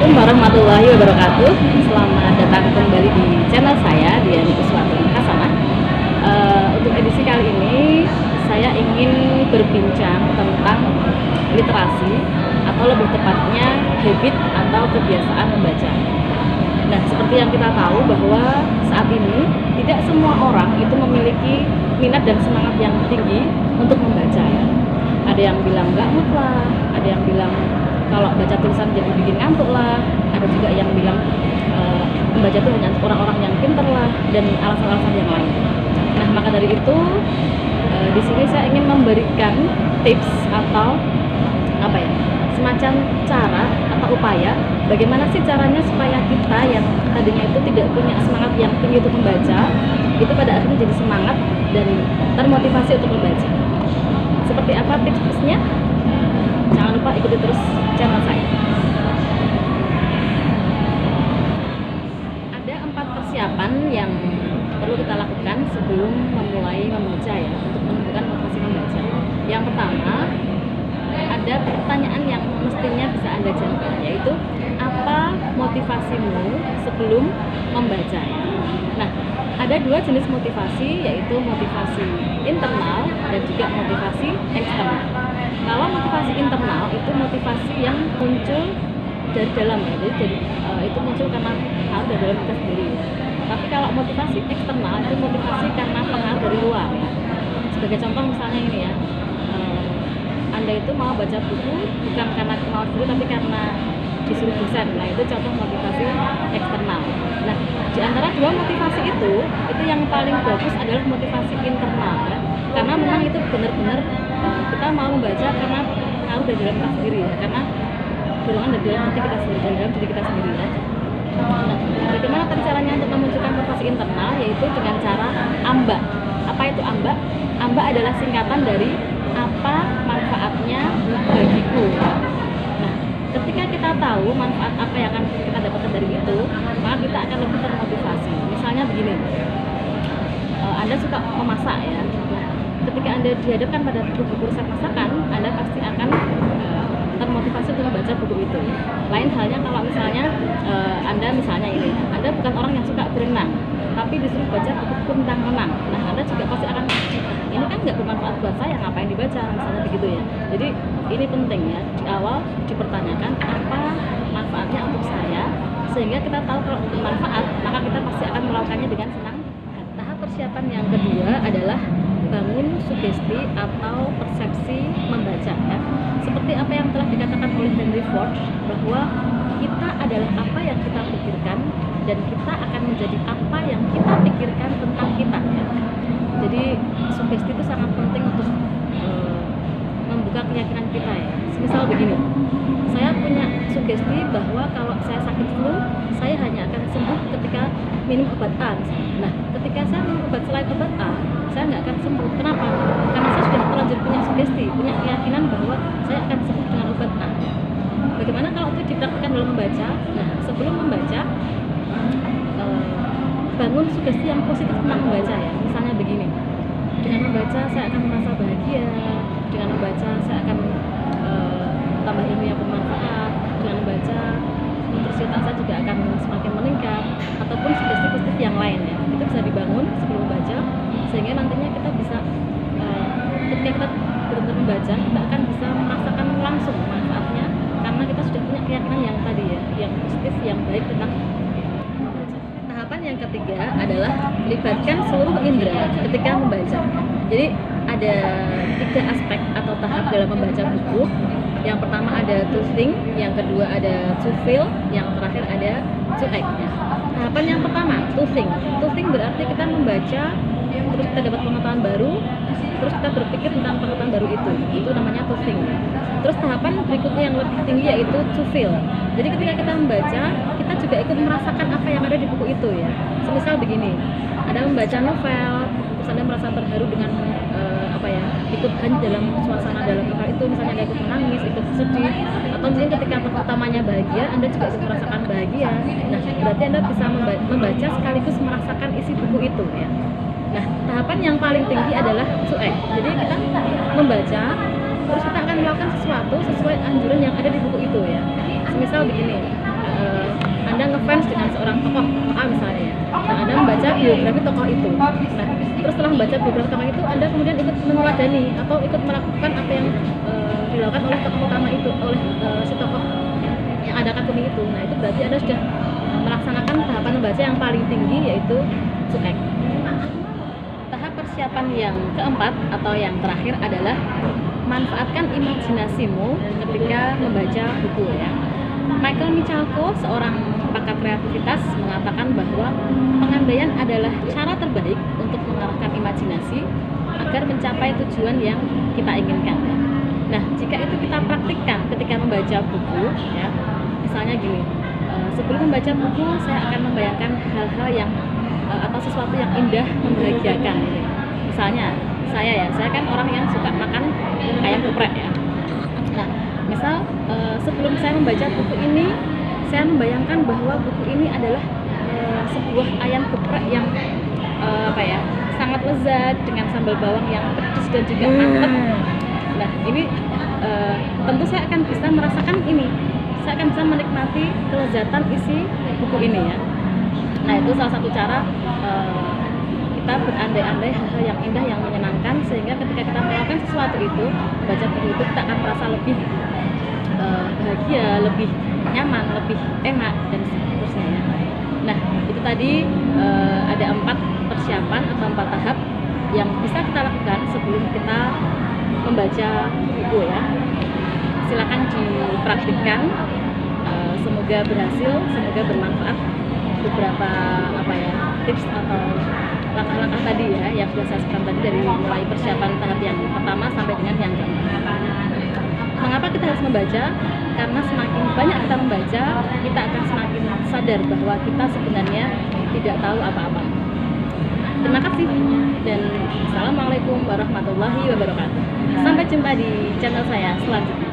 Assalamualaikum warahmatullahi wabarakatuh. Selamat datang kembali di channel saya, Diani Kuswati Hasanah. Untuk edisi kali ini saya ingin berbincang tentang literasi, atau lebih tepatnya habit atau kebiasaan membaca. Nah, seperti yang kita tahu bahwa saat ini tidak semua orang itu memiliki minat dan semangat yang tinggi untuk membaca ya. Ada yang bilang nggak mood lah, ada yang bilang kalau baca tulisan jadi bikin ngantuk lah, ada juga yang bilang membaca itu hanya untuk orang-orang yang pintar lah, dan alasan-alasan yang lain. Nah, maka dari itu di sini saya ingin memberikan tips atau semacam cara atau upaya bagaimana sih caranya supaya kita yang tadinya itu tidak punya semangat yang tinggi untuk membaca itu pada akhirnya jadi semangat dan termotivasi untuk membaca. Seperti apa tips-tipsnya? Jangan lupa ikuti terus channel saya. Ada 4 persiapan yang perlu kita lakukan sebelum memulai membaca ya, untuk menentukan motivasi membaca. Yang pertama, ada pertanyaan yang mestinya bisa Anda jawab, yaitu apa motivasimu sebelum membaca ya. Nah, ada 2 jenis motivasi, yaitu motivasi internal dan juga motivasi eksternal. Kalau motivasi internal itu motivasi yang muncul dari dalam ya, jadi itu muncul karena pengaruh dari dalam kita sendiri. Tapi kalau motivasi eksternal itu motivasi karena pengaruh dari luar ya. Sebagai contoh misalnya ini ya, Anda itu mau baca buku bukan karena kemauan sendiri tapi karena disuruh dosen. Nah, itu contoh motivasi eksternal. Nah, di antara 2 motivasi itu yang paling bagus adalah motivasi internal ya. Karena memang itu benar-benar kita mau membaca karena pengaruh dari dalam kita sendiri ya, karena dorongan dari dalam hati kita sendiri, dari dalam diri kita sendiri ya. Nah, bagaimana tadi caranya untuk memunculkan motivasi internal? Yaitu dengan cara AMBA. Apa itu AMBA? AMBA adalah singkatan dari apa manfaatnya bagiku. Nah, ketika kita tahu manfaat apa yang akan kita dapatkan dari itu, maka kita akan lebih termotivasi. Misalnya begini, Anda suka memasak ya. Nah, ketika Anda dihadapkan pada buku resep masakan, Anda pasti akan termotivasi untuk membaca buku itu. Lain halnya kalau misalnya Anda bukan orang yang suka berenang, tapi disuruh baca buku tentang renang. Nah, Anda juga pasti akan, ini kan nggak bermanfaat buat saya, ngapain dibaca, misalnya begitu ya. Jadi ini penting ya, di awal dipertanyakan apa manfaatnya untuk saya, sehingga kita tahu kalau bermanfaat, maka kita pasti akan melakukannya dengan senang. Tahap persiapan yang kedua adalah bangun sugesti atau persepsi membaca ya. Seperti apa yang telah dikatakan oleh Henry Ford, bahwa kita adalah apa yang kita pikirkan dan kita akan menjadi apa yang kita pikirkan tentang kita ya. Jadi sugesti itu sangat penting untuk membuka keyakinan kita ya. Misal begini, saya punya sugesti bahwa kalau saya sakit flu, saya hanya akan sembuh ketika minum obat A. Nah, ketika saya minum obat selain obat A, saya nggak akan sembuh. Kenapa? Karena saya sudah terlanjur punya sugesti, punya keyakinan bahwa saya akan sembuh dengan obat A. Bagaimana kalau itu dipraktikkan dalam membaca? Nah, sebelum membaca, bangun sugesti yang positif tentang membaca ya. Misalnya begini, dengan membaca saya akan merasa bahagia, dengan membaca saya akan tambah ilmu yang bermanfaat, dengan membaca nutrisi otak saya juga akan semakin meningkat, ataupun sugesti positif yang lain ya. Itu bisa dibangun sebelum membaca, sehingga nantinya kita bisa ketika kita benar-benar membaca, kita akan bisa merasakan langsung manfaatnya, karena kita sudah punya keyakinan yang tadi ya, yang positif, yang baik tentang membaca. Tahapan yang ketiga adalah libatkan seluruh indera ketika membaca. Jadi ada 3 aspek atau tahap dalam membaca buku. Yang pertama ada to think, yang kedua ada to feel, yang terakhir ada to act ya. Tahapan yang pertama, to think. To think berarti kita membaca, terus kita dapat pengetahuan baru, terus kita berpikir tentang pengetahuan baru itu namanya to think. Terus tahapan berikutnya yang lebih tinggi yaitu to feel. Jadi ketika kita membaca, kita juga ikut merasakan apa yang ada di buku itu ya. Semisal begini, Anda membaca novel, terus Anda merasa terharu dengan ikut hanya dalam suasana dalam novel itu, misalnya Anda ikut menangis, ikut sedih, atau mungkin ketika tokoh utamanya bahagia, Anda juga ikut merasakan bahagia. Nah, berarti Anda bisa membaca sekaligus merasakan isi buku itu ya. Nah, tahapan yang paling tinggi adalah to act. Jadi kita membaca, terus kita akan melakukan sesuatu sesuai anjuran yang ada di buku itu ya. Misal begini, Anda ngefans dengan seorang tokoh A misalnya ya. Nah, Anda membaca biografi tokoh itu. Nah, terus setelah membaca biografi tokoh itu, Anda kemudian ikut meneladani atau ikut melakukan apa yang dilakukan oleh tokoh utama itu, oleh si tokoh yang Anda kagumi itu. Nah, itu berarti Anda sudah melaksanakan tahapan membaca yang paling tinggi, yaitu SUEK. Tahap persiapan yang keempat atau yang terakhir adalah manfaatkan imajinasimu ketika membaca buku ya. Michael Michalko, seorang pakar kreativitas, mengatakan bahwa pengandaian adalah cara terbaik untuk mengarahkan imajinasi agar mencapai tujuan yang kita inginkan. Nah, jika itu kita praktikkan ketika membaca buku ya, misalnya gini, sebelum membaca buku saya akan membayangkan hal-hal yang atau sesuatu yang indah, membahagiakan gitu. Misalnya saya kan orang yang suka makan ayam geprek ya. Nah, misal sebelum saya membaca buku ini, saya membayangkan bahwa buku ini adalah sebuah ayam geprek yang sangat lezat dengan sambal bawang yang pedas dan juga mantap. Nah, ini tentu saya akan bisa merasakan ini. Saya akan bisa menikmati kelezatan isi buku ini ya. Nah, itu salah satu cara kita berandai-andai hal-hal yang indah, yang menyenangkan, sehingga ketika kita melakukan sesuatu itu, baca buku itu, kita akan merasa lebih bahagia, lebih nyaman, lebih enak, dan seterusnya ya. Nah, itu tadi ada 4 persiapan atau 4 tahap yang bisa kita lakukan sebelum kita membaca buku ya. Silakan dipraktikkan, semoga berhasil, semoga bermanfaat beberapa tips atau langkah-langkah tadi ya yang sudah saya sebutkan tadi, dari mulai persiapan tahap yang pertama sampai dengan yang keempat. Mengapa kita harus membaca? Karena semakin banyak kita membaca, kita akan semakin sadar bahwa kita sebenarnya tidak tahu apa-apa. Terima kasih dan Assalamualaikum warahmatullahi wabarakatuh. Sampai jumpa di channel saya selanjutnya.